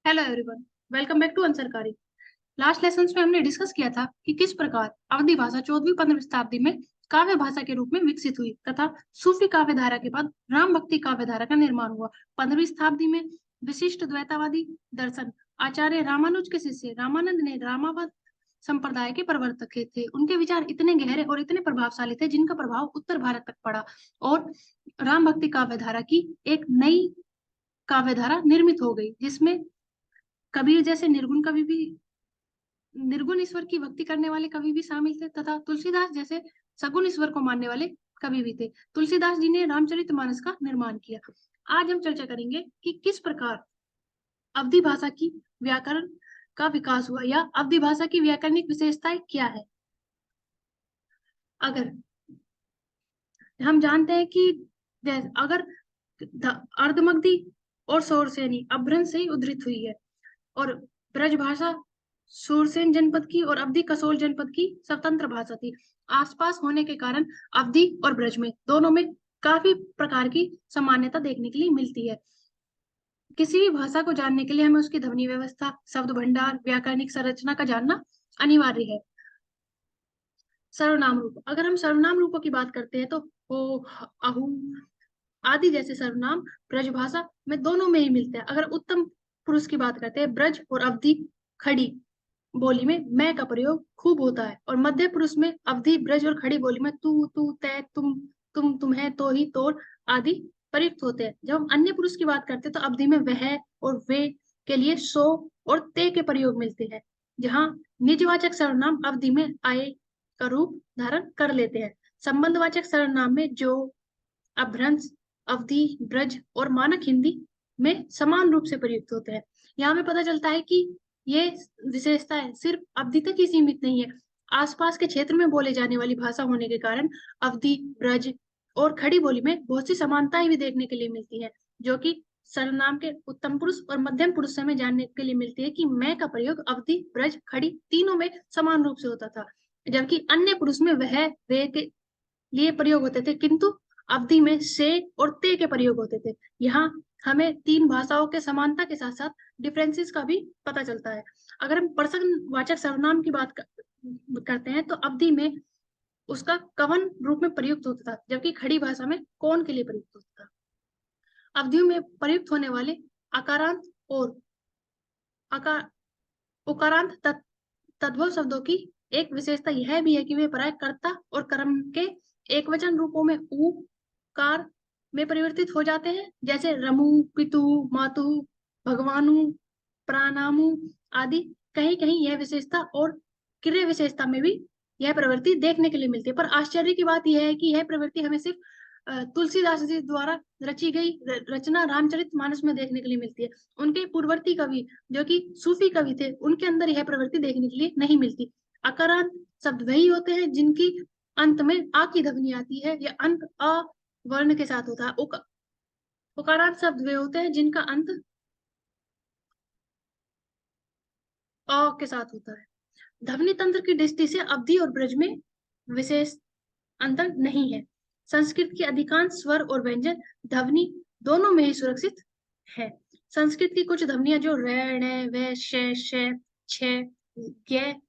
Hello everyone, welcome back to अंसरकारी। Last lesson में हमने डिस्कस किया था कि किस प्रकार अवधी भाषा 14वीं-15वीं शताब्दी में काव्य भाषा के रूप में विकसित हुई तथा सूफी काव्य धारा के बाद राम भक्ति काव्य धारा का निर्माण हुआ। 15वीं शताब्दी में विशिष्ट द्वैतावादी दर्शन आचार्य रामानुज के शिष्य रामानंद ने रामावत संप्रदाय के प्रवर्तक थे। उनके विचार इतने गहरे और इतने प्रभावशाली थे जिनका प्रभाव उत्तर भारत तक पड़ा और राम भक्ति काव्य धारा की एक नई काव्य धारा निर्मित हो गई, जिसमें कबीर जैसे निर्गुण ईश्वर की भक्ति करने वाले कवि भी शामिल थे तथा तुलसीदास जैसे सगुण ईश्वर को मानने वाले कवि भी थे। तुलसीदास जी ने रामचरितमानस का निर्माण किया। आज हम चर्चा करेंगे कि किस प्रकार अवधी भाषा की व्याकरण का विकास हुआ या अवधी भाषा की व्याकरणिक विशेषताएं क्या है। अगर हम जानते हैं कि अगर अर्धमगधी और सौरसेनी अपभ्रंश से ही उद्धृत हुई है और ब्रज भाषा सूरसेन जनपद की और अवधी कसोल जनपद की स्वतंत्र भाषा थी। आसपास होने के कारण अवधी और ब्रज में दोनों में काफी प्रकार की सामान्यता देखने के लिए मिलती है। किसी भी भाषा को जानने के लिए हमें उसकी ध्वनि व्यवस्था, शब्द भंडार, व्याकरणिक संरचना का जानना अनिवार्य है। सर्वनाम रूप, अगर हम सर्वनाम रूपों की बात करते हैं तो हो, अहू आदि जैसे सर्वनाम ब्रज भाषा में दोनों में ही मिलते हैं। अगर उत्तम पुरुष की बात करते हैं, ब्रज और अवधी खड़ी बोली में मैं का प्रयोग खूब होता है और मध्य पुरुष में अवधी, ब्रज और खड़ी बोली में तू, तू, तै, तुम, तुम्हें, तो ही, तोर आदि प्रयुक्त होते हैं। जब हम अन्य पुरुष की बात करते हैं तो अवधी में वह और वे के लिए सो और ते के प्रयोग मिलते हैं, जहाँ निजवाचक सर्वनाम अवधी में आए का रूप धारण कर लेते हैं। संबंधवाचक सर्वनाम में जो, अपभ्रंश, अवधी, ब्रज और मानक हिंदी में समान रूप से प्रयुक्त होते हैं। यहाँ में पता चलता है कि ये विशेषताएं सिर्फ अवधि तक ही सीमित नहीं है। आसपास के क्षेत्र में बोले जाने वाली भाषा होने के कारण अवधि, ब्रज और खड़ी बोली में बहुत सी समानताएं भी देखने के लिए मिलती है, जो कि सर्वनाम के उत्तम पुरुष और मध्यम पुरुष से हमें जानने के लिए मिलती है कि मैं का प्रयोग अवधि, ब्रज, खड़ी तीनों में समान रूप से होता था, जबकि अन्य पुरुष में वह, वे के लिए प्रयोग होते थे, किंतु अवधि में से और ते के प्रयोग होते थे। यहाँ हमें तीन भाषाओं के समानता के साथ साथ डिफरेंसेस का भी पता चलता है। अगर हम प्रसंगवाचक सर्वनाम की बात करते हैं तो अवधि में उसका कवन रूप में प्रयुक्त होता था, जबकि खड़ी भाषा में कौन के लिए प्रयुक्त होता था। अवधियों में प्रयुक्त होने वाले अकारांत और उकारांत तद्भव शब्दों की एक विशेषता यह भी है कि वे प्राय कर्ता और कर्म के एक वचन रूपों में उ कार में परिवर्तित हो जाते हैं, जैसे रमु, पितु, मातु, भगवानु, प्राणामु आदि। कहीं कहीं यह विशेषता और क्रिया विशेषता में भी यह प्रवृत्ति देखने के लिए मिलती है। पर आश्चर्य की बात यह है कि यह प्रवृत्ति हमें सिर्फ तुलसीदास जी द्वारा रची गई रचना रामचरितमानस में देखने के लिए मिलती है। उनके पूर्ववर्ती कवि जो कि सूफी कवि थे, उनके अंदर यह प्रवृत्ति देखने के लिए नहीं मिलती। अकारांत शब्द वही होते हैं जिनकी अंत में आ की ध्वनि आती है या अंत अ वर्ण के साथ होता है। उकारांत शब्द वे होते हैं जिनका अंत अ के साथ होता है। ध्वनि तंत्र की दृष्टि से अवधि और ब्रज में विशेष अंतर नहीं है। संस्कृत के अधिकांश स्वर और व्यंजन ध्वनि दोनों में ही सुरक्षित है। संस्कृत की कुछ ध्वनियां जो रे, ण, व, श, छ, ग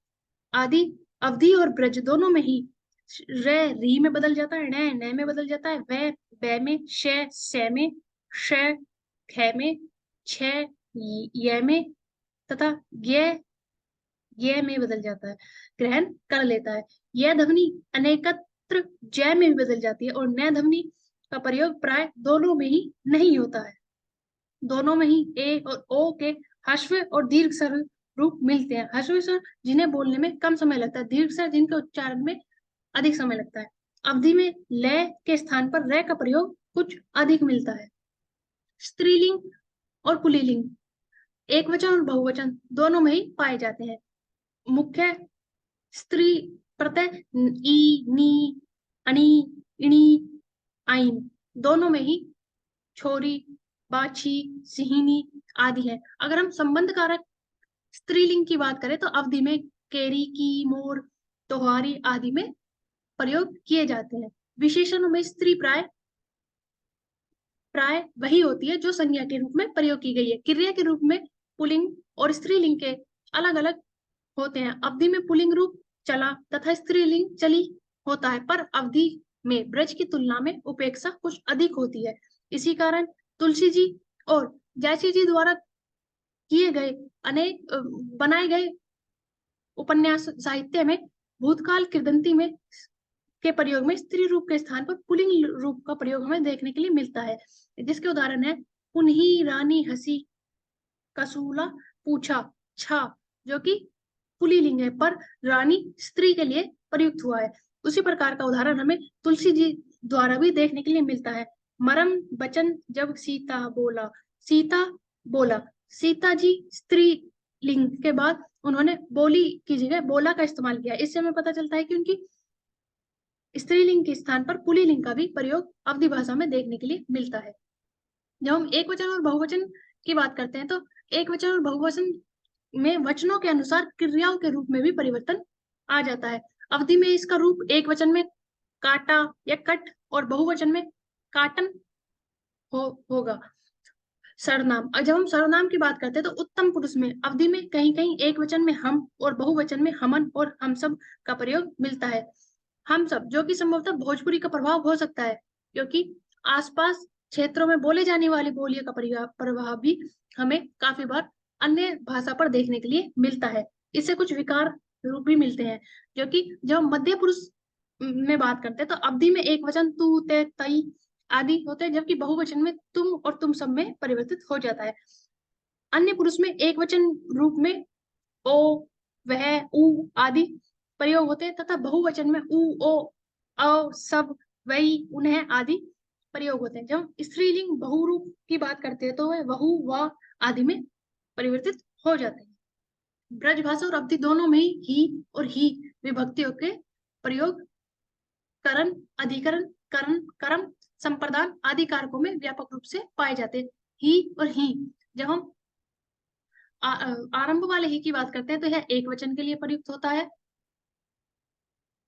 आदि अवधि और ब्रज दोनों में ही रे री में बदल जाता है, न में बदल जाता है, व ब में, श में, श ख में, छ य में तथा य में बदल जाता है, ग्रहण कर लेता है। यह ध्वनि अनेकत्र जय में भी बदल जाती है और न ध्वनि का प्रयोग प्राय दोनों में ही नहीं होता है। दोनों में ही ए और ओ के ह्रस्व और दीर्घ स्वर रूप मिलते हैं। ह्रस्व स्वर जिन्हें बोलने में कम समय लगता है, दीर्घ स्वर जिनके उच्चारण में अधिक समय लगता है। अवधि में लय के स्थान पर रे का प्रयोग कुछ अधिक मिलता है। स्त्रीलिंग और पुल्लिंग एक वचन और बहुवचन दोनों में ही पाए जाते हैं। मुख्य स्त्री प्रत्यय ई, नी, अणी, इणी, आइन दोनों में ही छोरी, बाछी, सिहिनी आदि है। अगर हम संबंध कारक स्त्रीलिंग की बात करें तो अवधि में केरी, की, मोर, तोहारी आदि में प्रयोग किए जाते हैं। विशेषणों में स्त्री प्राय प्राय वही होती है जो संज्ञा के रूप में प्रयोग की गई है। क्रिया के रूप में पुल्लिंग और स्त्रीलिंग के अलग अलग होते हैं। अवधि में पुल्लिंग रूप चला तथा स्त्रीलिंग चली होता है, पर अवधि में ब्रज की तुलना में उपेक्षा कुछ अधिक होती है। इसी कारण तुलसी जी और जयसी जी द्वारा किए गए अनेक बनाए गए उपन्यास साहित्य में भूतकाल किंवदंती में के प्रयोग में स्त्री रूप के स्थान पर पुल्लिंग रूप का प्रयोग हमें देखने के लिए मिलता है, जिसके उदाहरण है पुन्ही रानी हसी कसूला पूछा छा, जो कि पुल्लिंग है पर रानी स्त्री के लिए प्रयुक्त हुआ है। उसी प्रकार का उदाहरण हमें तुलसी जी द्वारा भी देखने के लिए मिलता है। मरम बचन जब सीता बोला, सीता बोला, सीता जी स्त्री लिंग के बाद उन्होंने बोली की जगह बोला का इस्तेमाल किया। इससे हमें पता चलता है कि उनकी स्त्रीलिंग के स्थान पर पुल्लिंग का भी प्रयोग अवधि भाषा में देखने के लिए मिलता है। जब हम एक वचन और बहुवचन की बात करते हैं तो एक वचन और बहुवचन में वचनों के अनुसार क्रियाओं के रूप में भी परिवर्तन आ जाता है। अवधि में इसका रूप एक वचन में काटा या कट और बहुवचन में काटन होगा। सर्वनाम, जब हम सर्वनाम की बात करते हैं तो उत्तम पुरुष में अवधि में कहीं कहीं एक वचन में हम और बहुवचन में हमन और हम सब का प्रयोग मिलता है। हम सब, जो कि संभवतः भोजपुरी का प्रभाव हो सकता है, क्योंकि आसपास क्षेत्रों में बोले जाने वाली बोलियों का प्रभाव भी हमें काफी बार अन्य भाषा पर देखने के लिए मिलता है। इससे कुछ विकार रूप भी मिलते हैं, जो कि जब हम मध्य पुरुष में बात करते हैं तो अवधि में एक वचन तू ते तई आदि होते हैं, जबकि बहुवचन में तुम और तुम सब में परिवर्तित हो जाता है। अन्य पुरुष में एक वचन रूप में ओ, वह, उ आदि प्रयोग होते हैं तथा बहुवचन में उ, ओ, अ, सब, वही, उन्हें आदि प्रयोग होते हैं। जब हम स्त्रीलिंग बहुरूप की बात करते हैं तो वह वहु व आदि में परिवर्तित हो जाते हैं। ब्रज भाषा और अवधि दोनों में ही और ही विभक्तियों के प्रयोग करण, अधिकरण, करण, कर्म, संप्रदान आदि कारकों में व्यापक रूप से पाए जाते हैं। ही और ही, जब हम आरंभ वाले ही की बात करते हैं तो यह एक वचन के लिए प्रयुक्त होता है,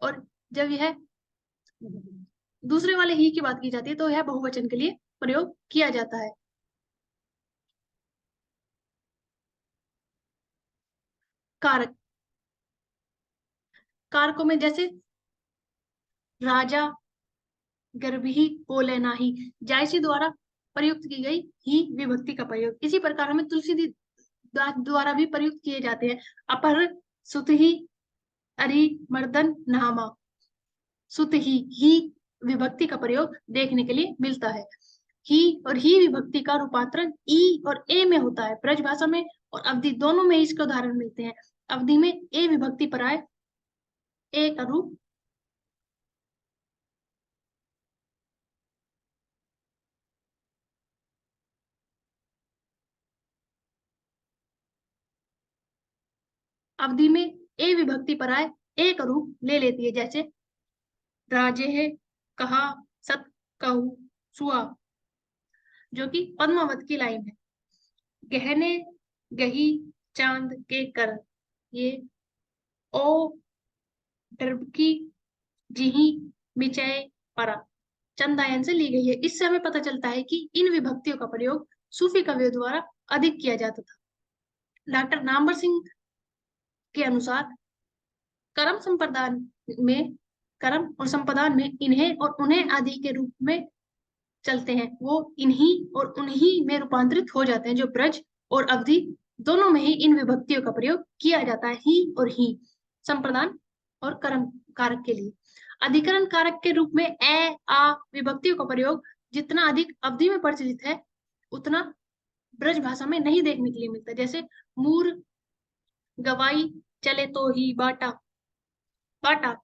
और जब यह दूसरे वाले ही की बात की जाती है तो यह बहुवचन के लिए प्रयोग किया जाता है। कारक, कारकों में जैसे राजा गर्भी बोले नाही, जायसी द्वारा प्रयुक्त की गई ही विभक्ति का प्रयोग। इसी प्रकार हमें तुलसी द्वारा भी प्रयुक्त किए जाते हैं। अपर, सुतही, अरि, मर्दन, नामा, सुतही विभक्ति का प्रयोग देखने के लिए मिलता है। ही और ही विभक्ति का रूपांतरण ई और ए में होता है। ब्रज भाषा में और अवधि दोनों में इसके उदाहरण मिलते हैं। अवधि में ए विभक्ति पर आए ए का रूप अवधि में ए विभक्ति पर आए ए का रूप ले लेती है, जैसे राजे है, कहा, सत, कहू, सुआ, जो कि पद्मावत की लाइन है। गहने, गही, चांद के कर, ये ओ, डरबकी, जिही, मिचय, परा चंदायन से ली गई है। इससे हमें पता चलता है कि इन विभक्तियों का प्रयोग सूफी कवियों द्वारा अधिक किया जाता था। डॉक्टर नामवर सिंह के अनुसार कर्म संप्रदान में, कर्म और संप्रदान में इन्हें और उन्हें आदि के रूप में चलते हैं, वो इन्हीं और उन्हीं में रूपांतरित हो जाते हैं। जो ब्रज और अवधि दोनों में ही इन विभक्तियों का प्रयोग किया जाता है, ही और ही, संप्रदान और कर्म कारक के लिए। अधिकरण कारक के रूप में ए, आ विभक्तियों का प्रयोग जितना अधिक अवधि में प्रचलित है उतना ब्रज भाषा में नहीं देखने के लिए मिलता। जैसे मूर गवाई चले तो ही बाटा, बाटा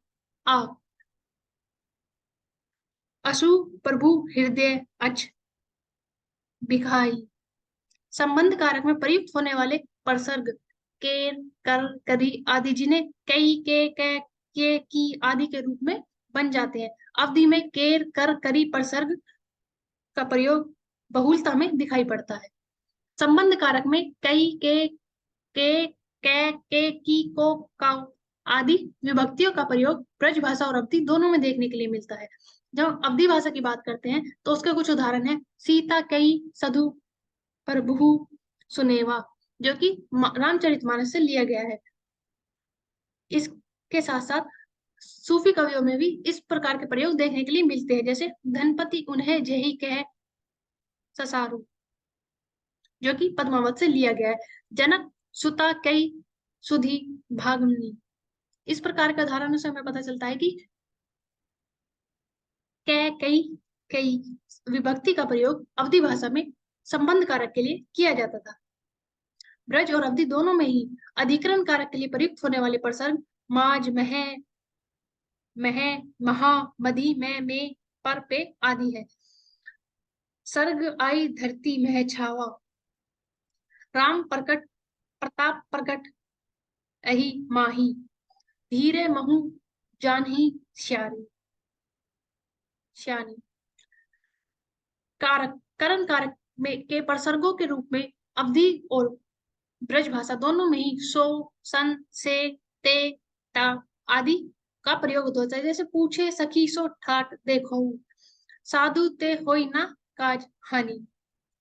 आ, अशु प्रभु हृदय अच, भिखाई। संबंध कारक में प्रयुक्त होने वाले परसर्ग केर, कर, करी आदि जिन्हें कई, के, की आदि के रूप में बन जाते हैं। अवधि में केर, कर, करी परसर्ग का प्रयोग बहुलता में दिखाई पड़ता है। संबंध कारक में कई, के, की, को, का आदि विभक्तियों का प्रयोग ब्रज भाषा और अवधि दोनों में देखने के लिए मिलता है। जब अवधि भाषा की बात करते हैं तो उसके कुछ उदाहरण है। सीता, कई, सधु, प्रभु, सुनेवा। जो कि रामचरितमानस से लिया गया है। इसके साथ साथ सूफी कवियों में भी इस प्रकार के प्रयोग देखने के लिए मिलते हैं, जैसे धनपति उन्हें जही कह ससारू, जो कि पद्मावत से लिया गया है। जनक सुता कई सुधी भागमनी, इस प्रकार के उदाहरणों से हमें पता चलता है कि कै कई कई विभक्ति का प्रयोग अवधी भाषा में संबंध कारक के लिए किया जाता था। ब्रज और अवधि दोनों में ही अधिकरण कारक के लिए प्रयुक्त होने वाले प्रसर्ग माज, मह, महा, मधी, में, पर, पे आदि है। सर्ग आई धरती मह छावा, राम प्रकट प्रताप प्रकट अहि माही, धीरे महु जानही श्यारी श्यानी। कारक करण कारक में के प्रसर्गों के रूप में अवधि और ब्रज भाषा दोनों में ही सो, सन, से, ते, ता आदि का प्रयोग होता है। जैसे पूछे सखी सो ठाट देखो, साधु ते होई ना काज हानि।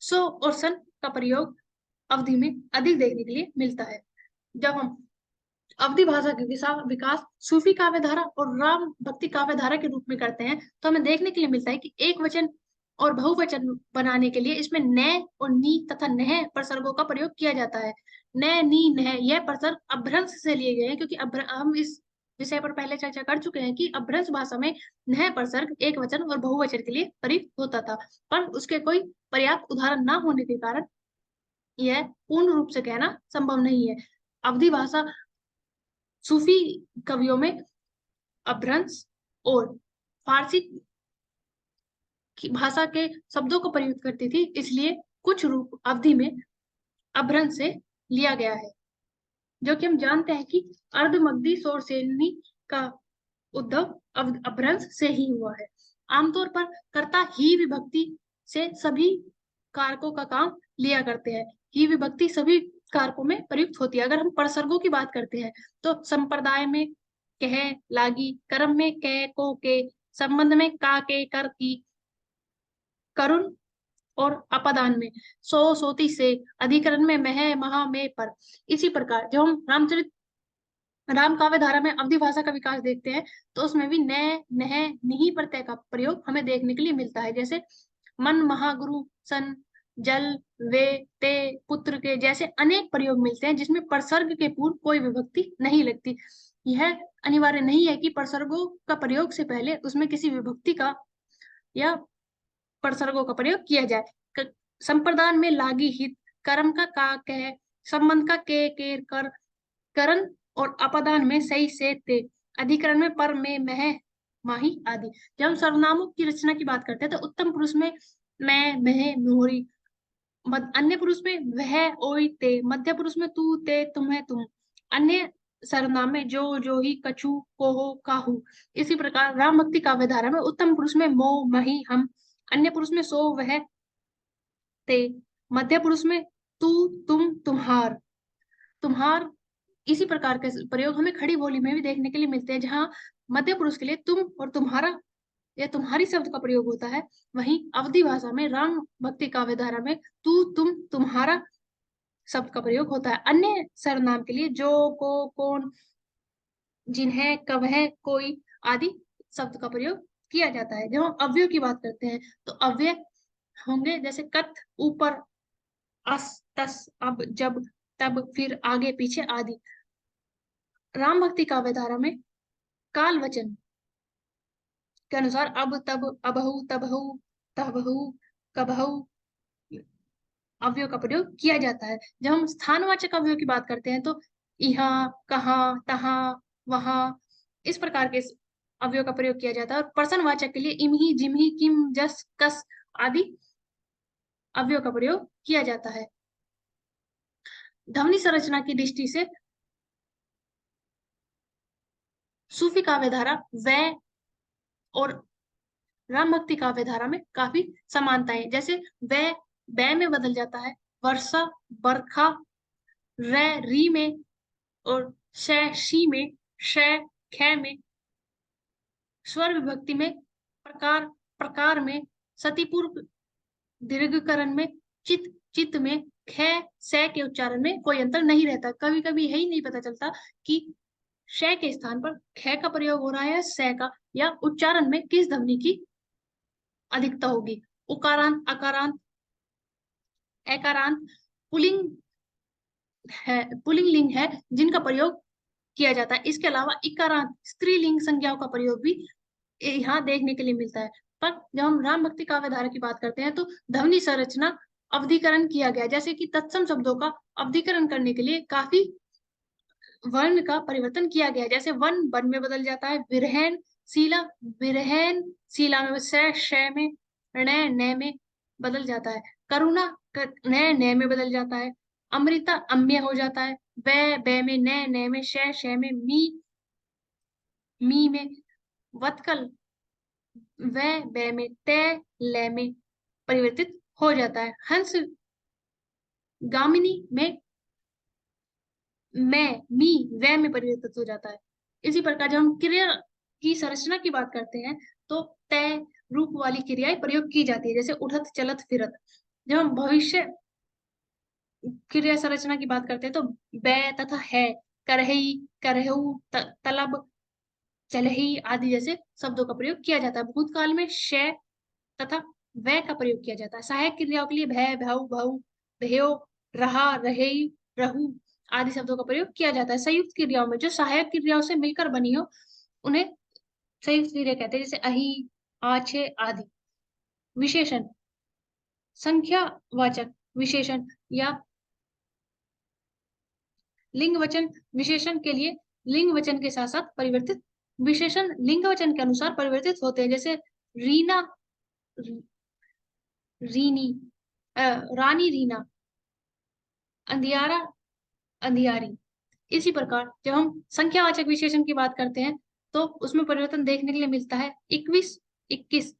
सो और सन का प्रयोग अवधि में अधिक देखने के लिए मिलता है। जब हम अवधि भाषा के विकास सूफी काव्य धारा और राम भक्ति काव्य धारा के रूप में करते हैं, तो हमें देखने के लिए मिलता है कि एक वचन और बहुवचन बनाने के लिए इसमें न और नी तथा नह प्रसर्गों का प्रयोग किया जाता है। न, नी, नह यह प्रसर्ग अभ्रंश से लिए गए हैं, क्योंकि हम इस विषय पर पहले चर्चा कर चुके हैं कि अभ्रंश भाषा में नह प्रसर्ग एक वचन और बहुवचन के लिए प्रयुक्त होता था, पर उसके कोई पर्याप्त उदाहरण न होने के कारण यह पूर्ण रूप से कहना संभव नहीं है। अवधि भाषा सूफी कवियों में अभ्रंश और फारसी की भाषा के शब्दों को प्रयुक्त करती थी, इसलिए कुछ रूप अवधि में अभ्रंश से लिया गया है। जो कि हम जानते हैं कि अर्धमगधी स्वर श्रेणी का उद्भव अभ्रंश से ही हुआ है। आमतौर पर कर्ता ही विभक्ति से सभी कारकों का काम लिया करते हैं। ही विभक्ति सभी कारकों में प्रयुक्त होती है। अगर हम प्रसर्गों की बात करते हैं तो संप्रदाय में कह, लागी, कर्म में कह, को, के, संबंध में का, के, कर, की, करुण और अपदान में सो, सोती, से, अधिकरण में मह, महा, में, पर। इसी प्रकार जब हम राम काव्य धारा में अवधि भाषा का विकास देखते हैं तो उसमें भी न, नह, निही प्रत्यय का प्रयोग हमें देखने के लिए मिलता है। जैसे मन, महागुरु, सन, जल, वे, ते, पुत्र के जैसे अनेक प्रयोग मिलते हैं जिसमें प्रसर्ग के पूर्व कोई विभक्ति नहीं लगती। यह अनिवार्य नहीं है कि प्रसर्गों का प्रयोग से पहले उसमें किसी विभक्ति का या प्रसर्गों का प्रयोग किया जाए। संप्रदान में लागी, हित, कर्म का कह, संबंध का के, कर, करण और अपदान में सही, से, ते, अधिकरण में पर, में, मह, माही आदि। जब हम सर्वनामों की रचना की बात करते हैं तो उत्तम पुरुष में मैं, मह, मोहरी, अन्य पुरुष में वह, ओई, ते, मध्य पुरुष में तू, ते, तुम्हें, तुम, अन्य सर्वनाम में जो ही, कछु, कोहो, काहू। इसी प्रकार राम भक्ति काव्य धारा में उत्तम पुरुष में मो, मही, हम, अन्य पुरुष में सो, वह, ते, मध्य पुरुष में तू, तुम, तुम्हार, तुम्हार। इसी प्रकार के प्रयोग हमें खड़ी बोली में भी देखने के लिए मिलते हैं, जहां मध्य पुरुष के लिए तुम और तुम्हारा या तुम्हारी शब्द का प्रयोग होता है। वहीं अवधि भाषा में राम भक्ति काव्य धारा में तू, तुम, तुम्हारा शब्द का प्रयोग होता है। अन्य सर्वनाम के लिए जो, को, कौन, जिन्हें, कब है, कोई आदि शब्द का प्रयोग किया जाता है। जब हम अव्यय की बात करते हैं तो अव्यय होंगे जैसे कथ, ऊपर, अस, तस, अब, जब, तब, फिर, आगे, पीछे आदि। राम भक्ति काव्य धारा में काल वचन के अनुसार अब, तब, अबहु, तबहु, तबहु, कबहु अवयव का प्रयोग किया जाता है। जब हम स्थानवाचक अवयव की बात करते हैं तो यहाँ, कहाँ, तहाँ, वहां, इस प्रकार के अवयव का प्रयोग किया जाता है। और प्रश्नवाचक के लिए इमही, जिमही, किम, जस, कस आदि अवयव का प्रयोग किया जाता है। ध्वनि संरचना की दृष्टि से सूफी काव्य धारा व और राम भक्ति काव्य धारा में काफी समानताएं, जैसे व में बदल जाता है, वर्षा, बरखा, री में, और शी में, श, ख में, स्वर विभक्ति में, प्रकार में, सतीपूर्व दीर्घकरण में, चित में, ख से के उच्चारण में कोई अंतर नहीं रहता। कभी कभी यही नहीं पता चलता कि श के स्थान पर ख का प्रयोग हो रहा है से का, या उच्चारण में किस ध्वनि की अधिकता होगी। उकारांत, अकारांत, एकारांत पुलिंग है, पुलिंग लिंग है जिनका प्रयोग किया जाता है। इसके अलावा इकारांत स्त्रीलिंग संज्ञाओं का प्रयोग भी यहाँ देखने के लिए मिलता है। पर जब हम राम भक्ति काव्य धारा की बात करते हैं तो ध्वनि संरचना अवधिकरण किया गया, जैसे कि तत्सम शब्दों का अवधिकरण करने के लिए काफी वर्ण का परिवर्तन किया गया है। जैसे वन वन में बदल जाता है, विरहन शीला विरहन शीला में, श में, न में बदल जाता है, करुणा न में बदल जाता है, अमृता अम्य हो जाता है, बै में, न में, श में, मी में, वत्कल बै में, ल में परिवर्तित हो जाता है, हंस गामिनी में मी वे में परिवर्तित हो जाता है। इसी प्रकार जब हम क्रिया की संरचना की बात करते हैं तो तय रूप वाली क्रियाएं प्रयोग की जाती है, जैसे उठत, चलत, फिरत। जब हम भविष्य क्रिया संरचना की बात करते हैं तो बै तथा है, करही, करहु, तलब, चलही आदि जैसे शब्दों का प्रयोग किया जाता है। भूतकाल में श तथा वह का प्रयोग किया जाता है। सहायक क्रियाओं के लिए भय, भऊ, भऊ, भयो, रहा, रहे, रहू आदि शब्दों का प्रयोग किया जाता है। संयुक्त क्रियाओं में जो सहायक क्रियाओं से मिलकर बनी हो उन्हें संयुक्त क्रिया कहते हैं, जैसे अहि, आछे आदि। विशेषण संख्यावाचक विशेषण या लिंग वचन विशेषण के लिए लिंग वचन के साथ साथ परिवर्तित विशेषण लिंग वचन के अनुसार परिवर्तित होते हैं, जैसे रीना, रीनी, रानी, रीना, अंधियारा, अंधियारी। इसी प्रकार जब हम संख्यावाचक विशेषण की बात करते हैं तो उसमें परिवर्तन देखने के लिए मिलता है 21, 21,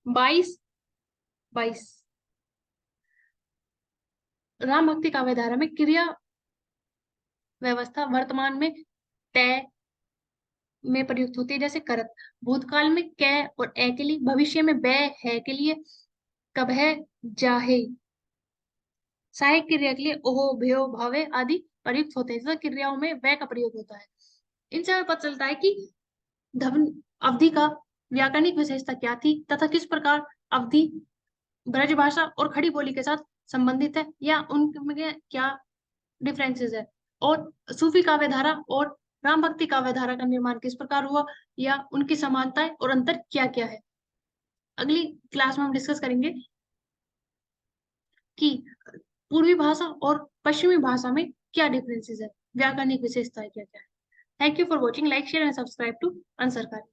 22, 22। राम भक्ति काव्य धारा में क्रिया व्यवस्था वर्तमान में तय में प्रयुक्त होती है, जैसे करत। भूतकाल में कै और ए के लिए, भविष्य में बै है के लिए, कब है, जाहे। सहायक क्रिया के लिए ओहो, भयो, भावे आदि प्रयुक्त होते हैं, तथा क्रियाओं में वह का प्रयोग होता है। इनसे हमें पता चलता है कि धवन अवधि का व्याकरणिक विशेषता क्या थी तथा किस प्रकार अवधि ब्रज भाषा और खड़ी बोली के साथ संबंधित है, या उनमें क्या डिफरेंसेस है, और सूफी काव्य धारा और राम भक्ति काव्य धारा का निर्माण किस प्रकार हुआ, या उनकी समानताएं और अंतर क्या क्या है। अगली क्लास में हम डिस्कस करेंगे कि पूर्वी भाषा और पश्चिमी भाषा में क्या डिफरेंसेस है, व्याकरणिक विशेषताएं क्या क्या है। Thank you for watching, like share and subscribe to answer कार्य।